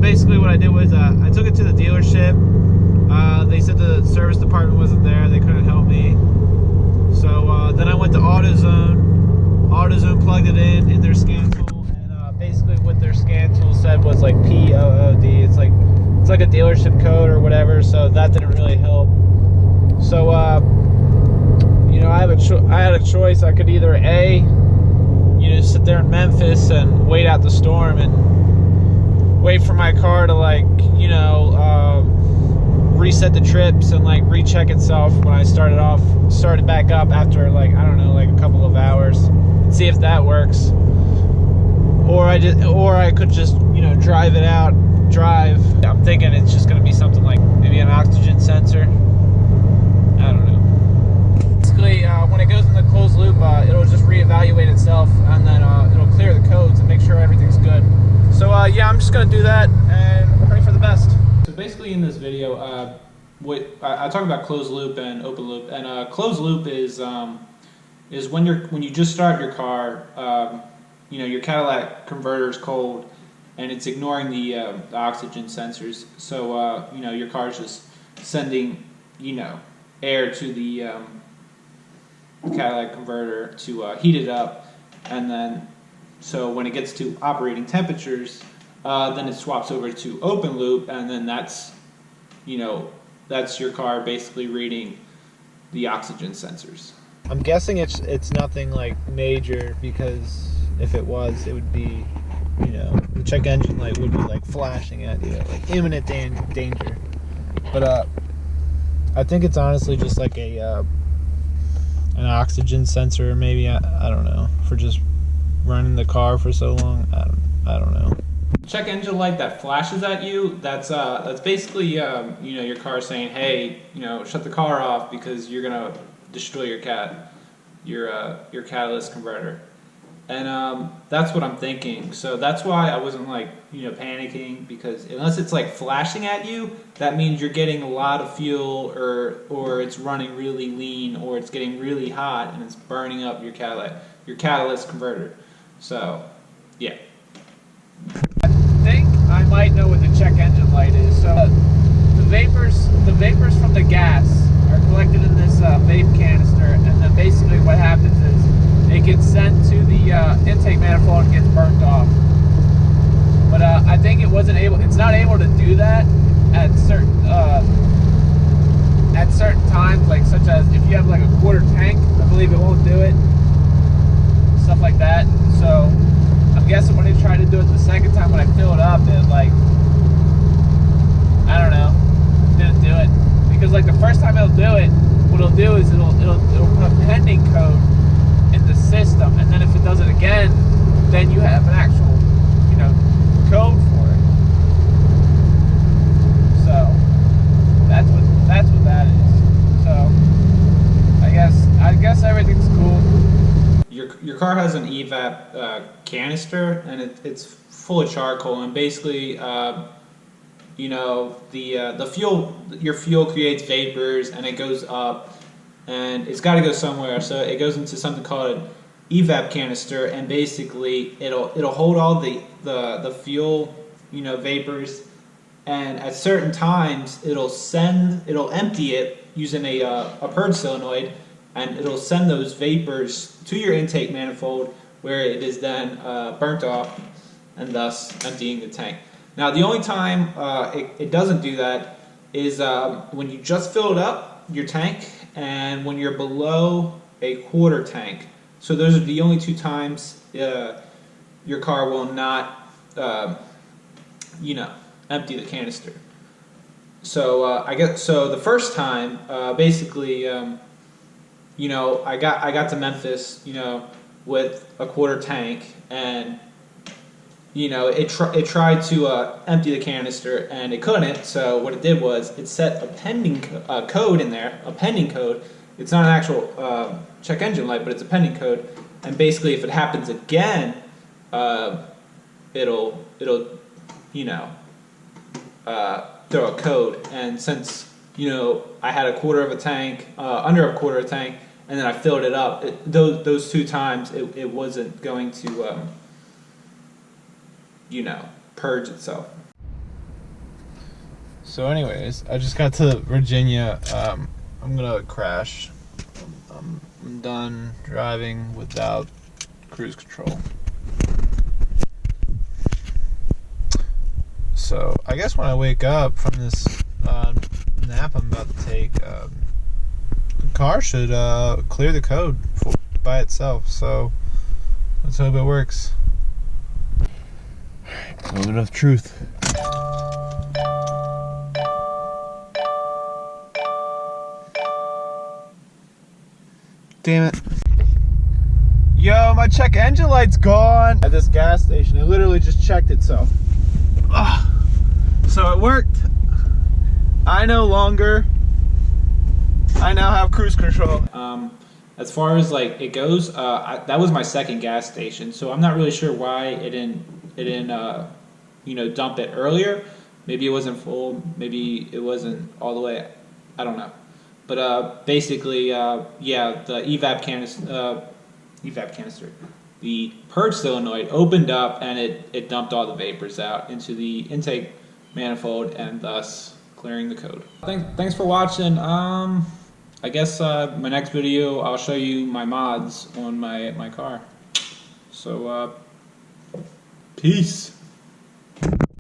basically what I did was I took it to the dealership. They said the service department wasn't there. They couldn't help me. So then I went to AutoZone. AutoZone plugged it in their scan tool, and basically what their scan tool said was like POOD. It's like a dealership code or whatever. So that didn't really help. So you know, I had a choice. I could either sit there in Memphis and wait out the storm and wait for my car to reset the trips and recheck itself when I started back up after I don't know, a couple of hours, and see if that works. Or I could just drive it out. I'm thinking it's just gonna be something like maybe an oxygen sensor. I don't know. Basically, when it goes in the closed loop, it'll just reevaluate itself, and then it'll clear the codes and make sure everything's good. So yeah, I'm just gonna do that and pray for the best. So basically, in this video, I talk about closed loop and open loop. And closed loop is when you just start your car, your catalytic converter is cold, and it's ignoring the oxygen sensors. So your car's just sending air to the catalytic converter to heat it up, and then so when it gets to operating temperatures, then it swaps over to open loop, and then that's your car basically reading the oxygen sensors. I'm guessing it's nothing major, because if it was, it would be the check engine light would be flashing at you, imminent danger. But I think it's honestly just an oxygen sensor, maybe. I don't know, for just running the car for so long. I don't know. Check engine light that flashes at you, that's basically your car saying, hey, shut the car off because you're gonna destroy your catalyst converter. And that's what I'm thinking. So that's why I wasn't panicking, because unless it's flashing at you, that means you're getting a lot of fuel, or it's running really lean, or it's getting really hot and it's burning up your catalyst converter. So yeah. I think I might know what the check engine light is. So the vapors from the gas are collected in this vape canister, and then basically what happens is it gets sent to the intake manifold and gets burnt off. But I think it's not able to do that at certain times, such as if you have a quarter tank, I believe it won't do it. Stuff like that. So I'm guessing when they try to do it the second time, when I fill it up, it I don't know, didn't do it. Because the first time it'll do it, what it'll do is it'll put a pending code in the system, and then if it does it again, then you have an actual code for it. So that's what that is. So I guess everything's cool. Your car has an evap canister, and it's full of charcoal, and basically the fuel, your fuel creates vapors, and it goes up, and it's got to go somewhere. So it goes into something called an evap canister, and basically it'll hold all the fuel vapors, and at certain times it'll empty it using a purge solenoid, and it'll send those vapors to your intake manifold, where it is then burnt off, and thus emptying the tank. Now the only time it doesn't do that is when you just filled up your tank, and when you're below a quarter tank. So those are the only two times your car will not empty the canister. So I guess the first time basically I got to Memphis with a quarter tank, and it tried to empty the canister, and it couldn't. So what it did was it set a pending code in there, a pending code. It's not an actual check engine light, but it's a pending code. And basically, if it happens again, it'll throw a code. And since I had a quarter of a tank, under a quarter of a tank, and then I filled it up, those two times it wasn't going to purge itself. So anyways, I just got to Virginia. I'm gonna crash. I'm done driving without cruise control. So I guess when I wake up from this nap I'm about to take, the car should clear the code by itself. So let's hope it works. Moment of truth. Damn it. Yo, my check engine light's gone at this gas station. It literally just checked itself. Ugh. So it worked. I now have cruise control. As far as like it goes, that was my second gas station, so I'm not really sure why it didn't dump it earlier. Maybe it wasn't full, maybe it wasn't all the way, I don't know. But basically, yeah, the evap canister, the purge solenoid opened up and it dumped all the vapors out into the intake manifold and thus clearing the code. Thanks for watching. I guess my next video I'll show you my mods on my car. So peace.